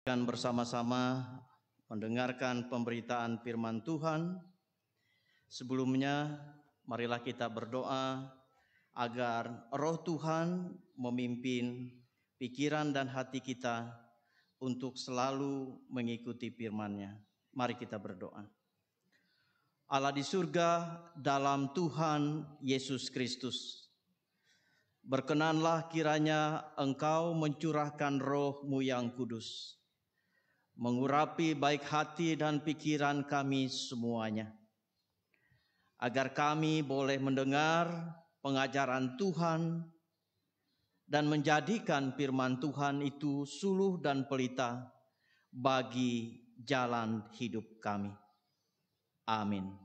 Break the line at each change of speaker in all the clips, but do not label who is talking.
Akan bersama-sama mendengarkan pemberitaan firman Tuhan. Sebelumnya, marilah kita berdoa agar Roh Tuhan memimpin pikiran dan hati kita untuk selalu mengikuti firman-Nya. Mari kita berdoa. Allah di surga, dalam Tuhan Yesus Kristus, berkenanlah kiranya Engkau mencurahkan Roh-Mu yang kudus, mengurapi baik hati dan pikiran kami semuanya, agar kami boleh mendengar pengajaran Tuhan dan menjadikan firman Tuhan itu suluh dan pelita bagi jalan hidup kami. Amin.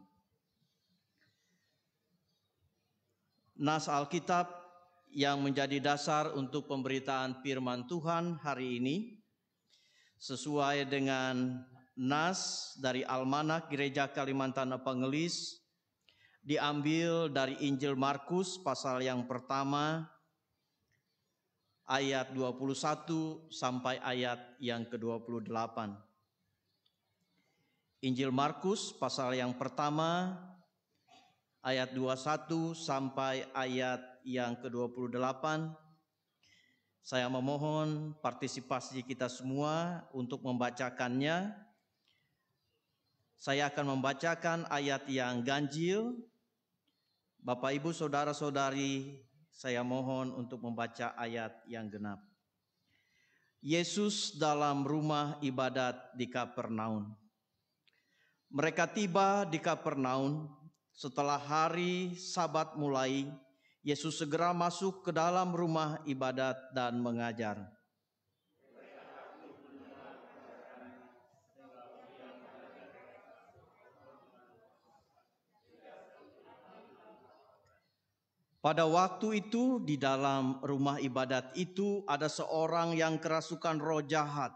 Nas Alkitab yang menjadi dasar untuk pemberitaan firman Tuhan hari ini sesuai dengan nas dari Almanak Gereja Kalimantan Evangelis, diambil dari Injil Markus pasal yang pertama ayat 21 sampai ayat yang ke-28. Injil Markus pasal yang pertama ayat 21 sampai ayat yang ke-28. Saya memohon partisipasi kita semua untuk membacakannya. Saya akan membacakan ayat yang ganjil. Bapak, Ibu, Saudara-saudari, saya mohon untuk membaca ayat yang genap. Yesus dalam rumah ibadat di Kapernaum. Mereka tiba di Kapernaum setelah hari Sabat mulai. Yesus segera masuk ke dalam rumah ibadat dan mengajar. Pada waktu itu di dalam rumah ibadat itu ada seorang yang kerasukan roh jahat.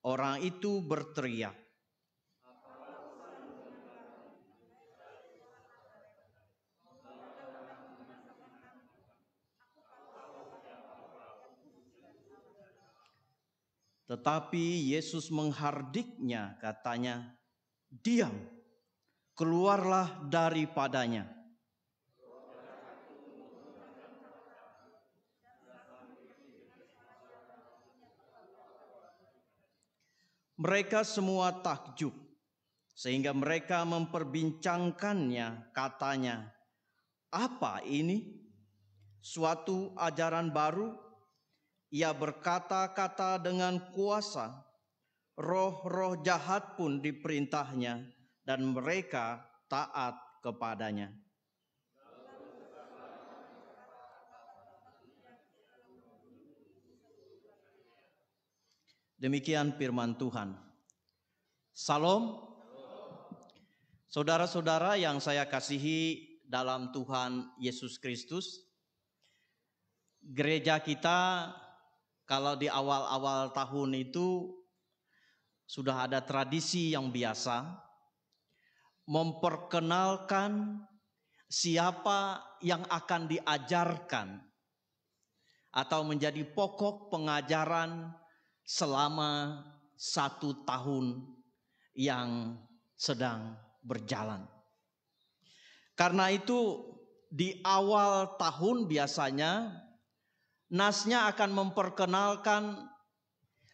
Orang itu berteriak, tetapi Yesus menghardiknya, katanya, "Diam, keluarlah daripadanya." Mereka semua takjub, sehingga mereka memperbincangkannya, katanya, "Apa ini? Suatu ajaran baru? Ia berkata-kata dengan kuasa. Roh-roh jahat pun diperintahnya dan mereka taat kepadanya." Demikian firman Tuhan. Salam. Saudara-saudara yang saya kasihi dalam Tuhan Yesus Kristus, gereja kita kalau di awal-awal tahun itu sudah ada tradisi yang biasa memperkenalkan siapa yang akan diajarkan atau menjadi pokok pengajaran selama 1 tahun yang sedang berjalan. Karena itu di awal tahun biasanya nasnya akan memperkenalkan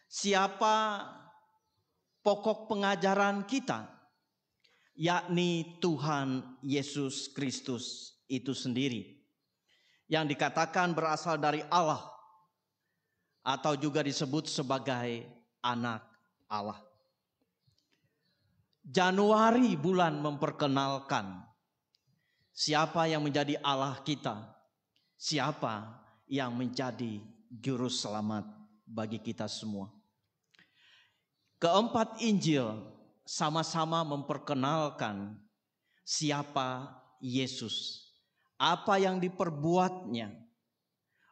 siapa pokok pengajaran kita, yakni Tuhan Yesus Kristus itu sendiri, yang dikatakan berasal dari Allah atau juga disebut sebagai anak Allah. Januari bulan memperkenalkan siapa yang menjadi Allah kita, siapa yang menjadi juru selamat bagi kita semua. Keempat Injil sama-sama memperkenalkan siapa Yesus, apa yang diperbuatnya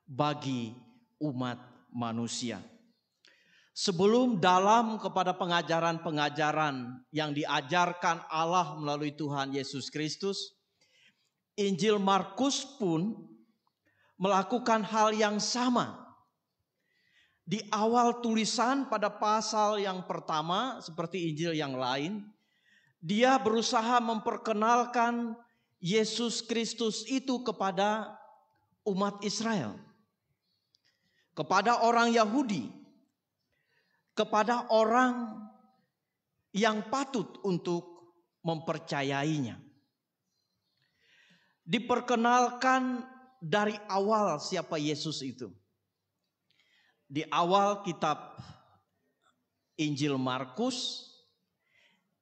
bagi umat manusia. Sebelum dalam kepada pengajaran-pengajaran yang diajarkan Allah melalui Tuhan Yesus Kristus, Injil Markus pun melakukan hal yang sama. di awal tulisan pada pasal yang pertama seperti Injil yang lain, dia berusaha memperkenalkan Yesus Kristus itu kepada umat Israel, kepada orang Yahudi, kepada orang yang patut untuk mempercayainya. Diperkenalkan dari awal siapa Yesus itu. Di awal kitab Injil Markus,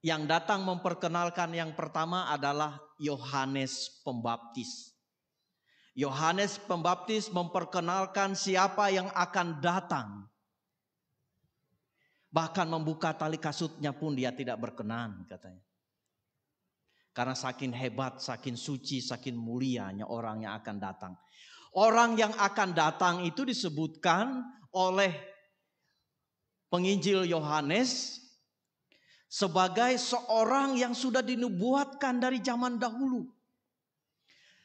yang datang memperkenalkan yang pertama adalah Yohanes Pembaptis. Yohanes Pembaptis memperkenalkan siapa yang akan datang. Bahkan membuka tali kasutnya pun dia tidak berkenan katanya. Karena saking hebat, saking suci, saking mulianya orang yang akan datang. Orang yang akan datang itu disebutkan oleh penginjil Yohanes sebagai seorang yang sudah dinubuatkan dari zaman dahulu.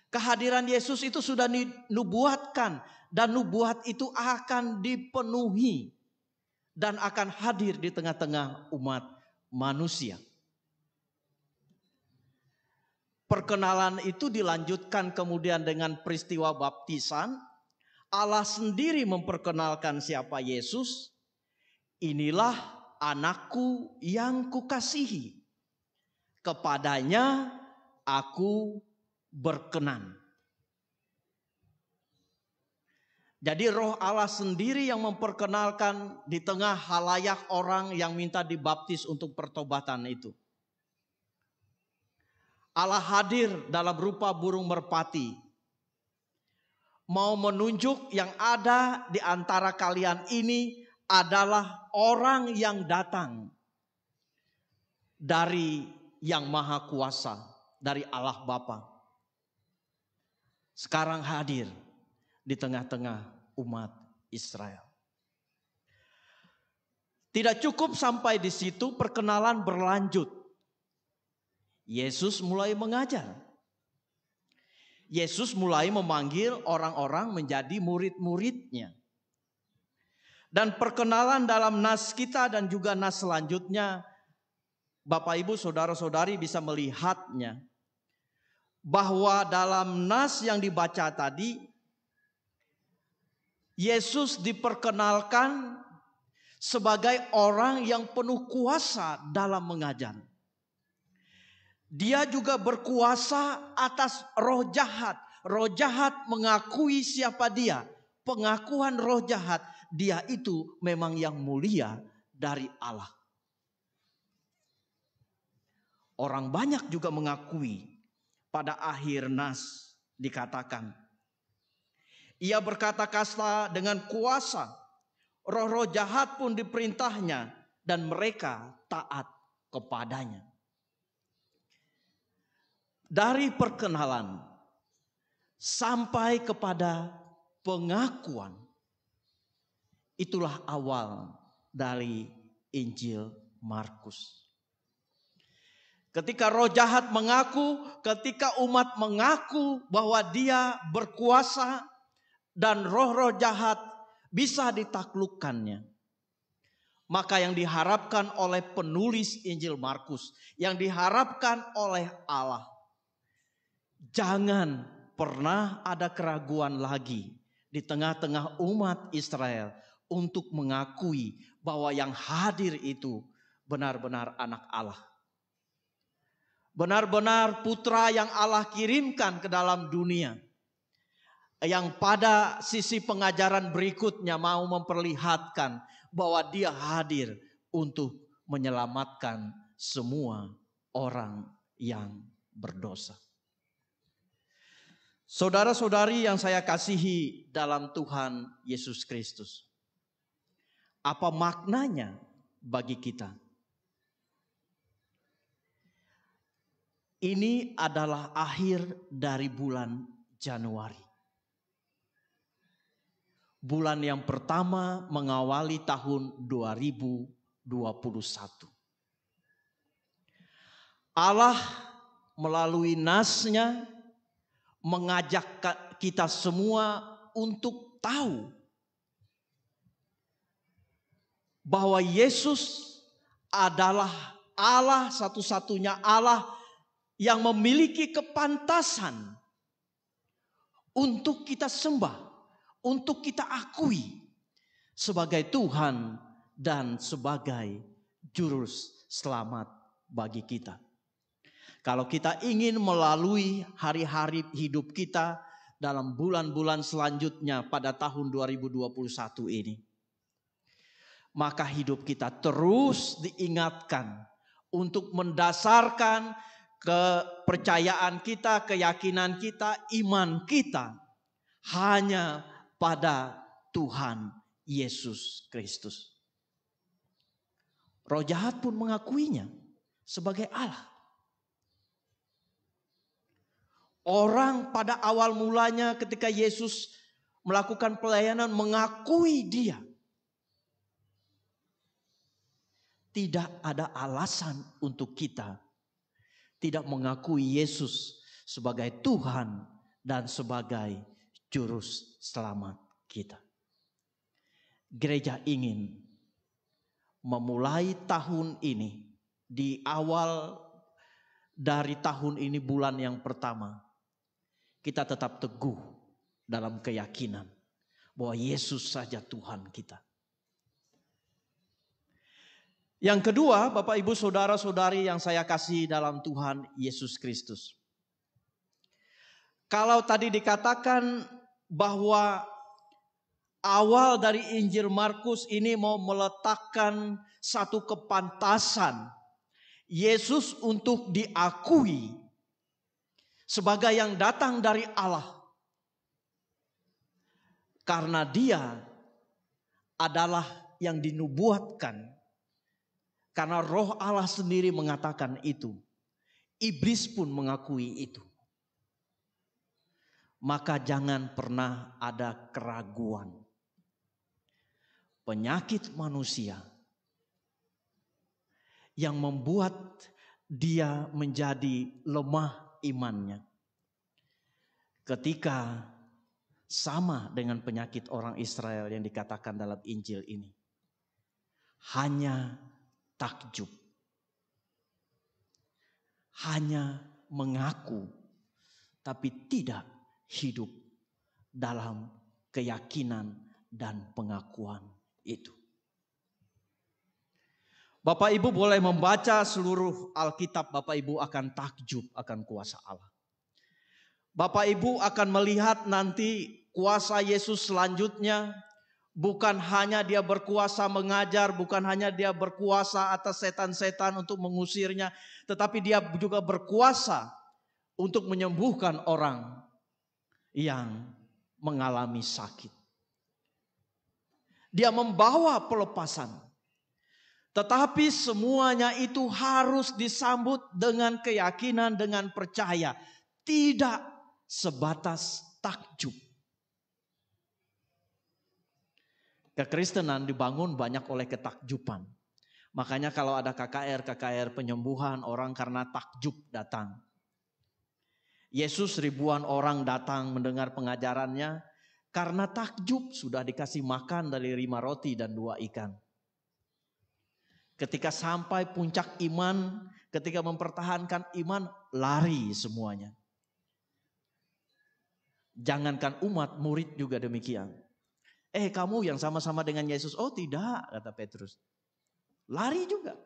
Kehadiran Yesus itu sudah dinubuatkan dan nubuat itu akan dipenuhi dan akan hadir di tengah-tengah umat manusia. Perkenalan itu dilanjutkan kemudian dengan peristiwa baptisan. Allah sendiri memperkenalkan siapa Yesus. Inilah anakku yang kukasihi. Kepadanya aku berkenan. Jadi Roh Allah sendiri yang memperkenalkan di tengah halayak orang yang minta dibaptis untuk pertobatan itu. Allah hadir dalam rupa burung merpati. Mau menunjuk yang ada di antara kalian ini adalah orang yang datang dari Yang Maha Kuasa, dari Allah Bapa. Sekarang hadir di tengah-tengah umat Israel. Tidak cukup sampai di situ, perkenalan berlanjut. Yesus mulai mengajar. Yesus mulai memanggil orang-orang menjadi murid-muridnya. Dan perkenalan dalam nas kita dan juga nas selanjutnya, Bapak Ibu Saudara-saudari bisa melihatnya. Bahwa dalam nas yang dibaca tadi, Yesus diperkenalkan sebagai orang yang penuh kuasa dalam mengajar. Dia juga berkuasa atas roh jahat. Roh jahat mengakui siapa dia. Pengakuan roh jahat, dia itu memang yang mulia dari Allah. Orang banyak juga mengakui pada akhir nas dikatakan. Ia berkata-kata dengan kuasa. Roh-roh jahat pun diperintahnya dan mereka taat kepadanya. Dari perkenalan sampai kepada pengakuan, itulah awal dari Injil Markus. Ketika roh jahat mengaku, ketika umat mengaku bahwa dia berkuasa dan roh-roh jahat bisa ditaklukkannya, maka yang diharapkan oleh penulis Injil Markus, yang diharapkan oleh Allah, jangan pernah ada keraguan lagi di tengah-tengah umat Israel untuk mengakui bahwa yang hadir itu benar-benar anak Allah. Benar-benar putra yang Allah kirimkan ke dalam dunia. Yang pada sisi pengajaran berikutnya mau memperlihatkan bahwa dia hadir untuk menyelamatkan semua orang yang berdosa. Saudara-saudari yang saya kasihi dalam Tuhan Yesus Kristus. Apa maknanya bagi kita? Ini adalah akhir dari bulan Januari. Bulan yang pertama mengawali tahun 2021. Allah melalui nas-Nya mengajak kita semua untuk tahu bahwa Yesus adalah Allah, satu-satunya Allah yang memiliki kepantasan untuk kita sembah, untuk kita akui sebagai Tuhan dan sebagai juru selamat bagi kita. Kalau kita ingin melalui hari-hari hidup kita dalam bulan-bulan selanjutnya pada tahun 2021 ini, maka hidup kita terus diingatkan untuk mendasarkan kepercayaan kita, keyakinan kita, iman kita hanya pada Tuhan Yesus Kristus. Roh jahat pun mengakuinya sebagai Allah. Orang pada awal mulanya ketika Yesus melakukan pelayanan mengakui dia. Tidak ada alasan untuk kita tidak mengakui Yesus sebagai Tuhan dan sebagai juru selamat kita. Gereja ingin memulai tahun ini, di awal dari tahun ini bulan yang pertama, kita tetap teguh dalam keyakinan bahwa Yesus saja Tuhan kita. Yang kedua, Bapak Ibu Saudara-saudari yang saya kasih dalam Tuhan Yesus Kristus. Kalau tadi dikatakan bahwa awal dari Injil Markus ini mau meletakkan satu kepantasan Yesus untuk diakui sebagai yang datang dari Allah. Karena dia adalah yang dinubuatkan. Karena Roh Allah sendiri mengatakan itu. Iblis pun mengakui itu. Maka jangan pernah ada keraguan. Penyakit manusia yang membuat dia menjadi lemah imannya. Ketika sama dengan penyakit orang Israel yang dikatakan dalam Injil ini. Hanya takjub. Hanya mengaku tapi tidak hidup dalam keyakinan dan pengakuan itu. Bapak Ibu boleh membaca seluruh Alkitab, Bapak Ibu akan takjub akan kuasa Allah. Bapak Ibu akan melihat nanti kuasa Yesus selanjutnya. Bukan hanya dia berkuasa mengajar, bukan hanya dia berkuasa atas setan-setan untuk mengusirnya, tetapi dia juga berkuasa untuk menyembuhkan orang yang mengalami sakit. Dia membawa pelepasan. Tetapi semuanya itu harus disambut dengan keyakinan, dengan percaya. Tidak sebatas takjub. Kekristenan dibangun banyak oleh ketakjuban. Makanya kalau ada KKR penyembuhan, orang karena takjub datang. Yesus ribuan orang datang mendengar pengajarannya karena takjub, sudah dikasih makan dari 5 roti dan 2 ikan. Ketika sampai puncak iman, ketika mempertahankan iman, lari semuanya. Jangankan umat, murid juga demikian. Kamu yang sama-sama dengan Yesus. Oh tidak, kata Petrus. Lari juga.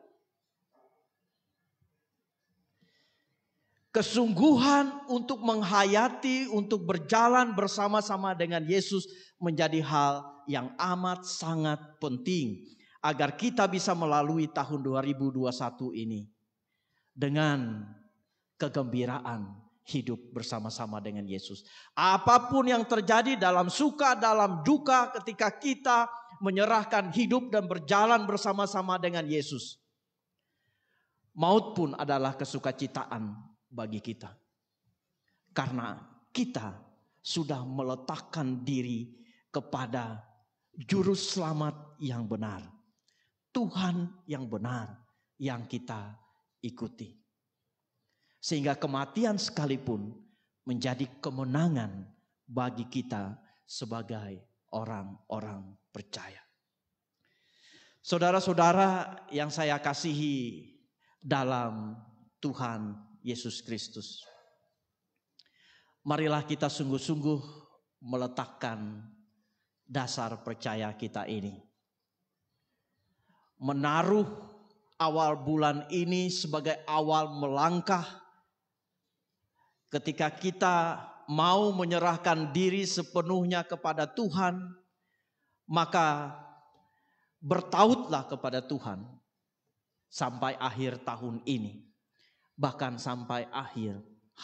Kesungguhan untuk menghayati, untuk berjalan bersama-sama dengan Yesus menjadi hal yang amat sangat penting. Agar kita bisa melalui tahun 2021 ini dengan kegembiraan. Hidup bersama-sama dengan Yesus. Apapun yang terjadi dalam suka, dalam duka, ketika kita menyerahkan hidup dan berjalan bersama-sama dengan Yesus. Maut pun adalah kesukacitaan bagi kita. Karena kita sudah meletakkan diri kepada juru selamat yang benar. Tuhan yang benar yang kita ikuti. Sehingga kematian sekalipun menjadi kemenangan bagi kita sebagai orang-orang percaya. Saudara-saudara yang saya kasihi dalam Tuhan Yesus Kristus, marilah kita sungguh-sungguh meletakkan dasar percaya kita ini. Menaruh awal bulan ini sebagai awal melangkah ketika kita mau menyerahkan diri sepenuhnya kepada Tuhan, maka bertautlah kepada Tuhan sampai akhir tahun ini, bahkan sampai akhir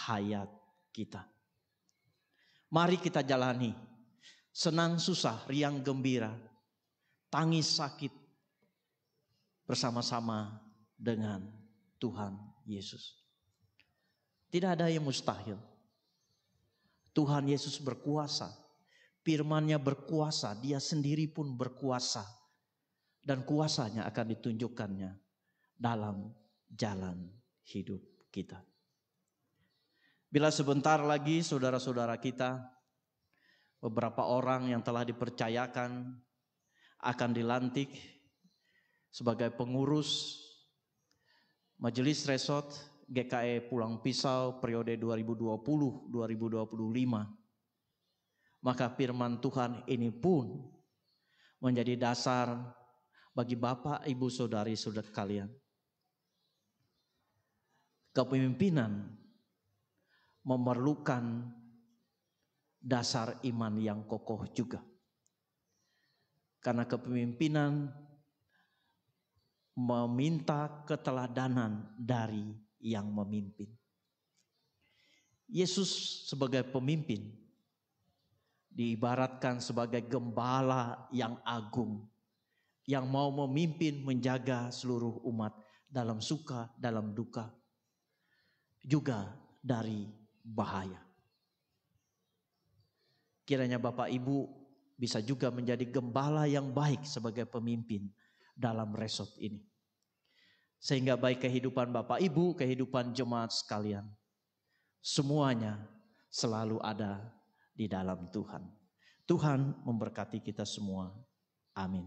hayat kita. Mari kita jalani senang susah, riang gembira, tangis sakit bersama-sama dengan Tuhan Yesus. Tidak ada yang mustahil. Tuhan Yesus berkuasa, firman-Nya berkuasa, Dia sendiri pun berkuasa. Dan kuasanya akan ditunjukkannya dalam jalan hidup kita. Bila sebentar lagi saudara-saudara kita, beberapa orang yang telah dipercayakan akan dilantik sebagai pengurus Majelis Resort GKI Pulang Pisau periode 2020-2025. Maka firman Tuhan ini pun menjadi dasar bagi Bapak, Ibu, Saudari-saudara kalian. Kepemimpinan memerlukan dasar iman yang kokoh juga. Karena kepemimpinan meminta keteladanan dari yang memimpin. Yesus sebagai pemimpin diibaratkan sebagai gembala yang agung, yang mau memimpin menjaga seluruh umat dalam suka, dalam duka, juga dari bahaya. Kiranya Bapak Ibu bisa juga menjadi gembala yang baik sebagai pemimpin dalam resort ini. Sehingga baik kehidupan Bapak Ibu, kehidupan jemaat sekalian, semuanya selalu ada di dalam Tuhan. Tuhan memberkati kita semua. Amin.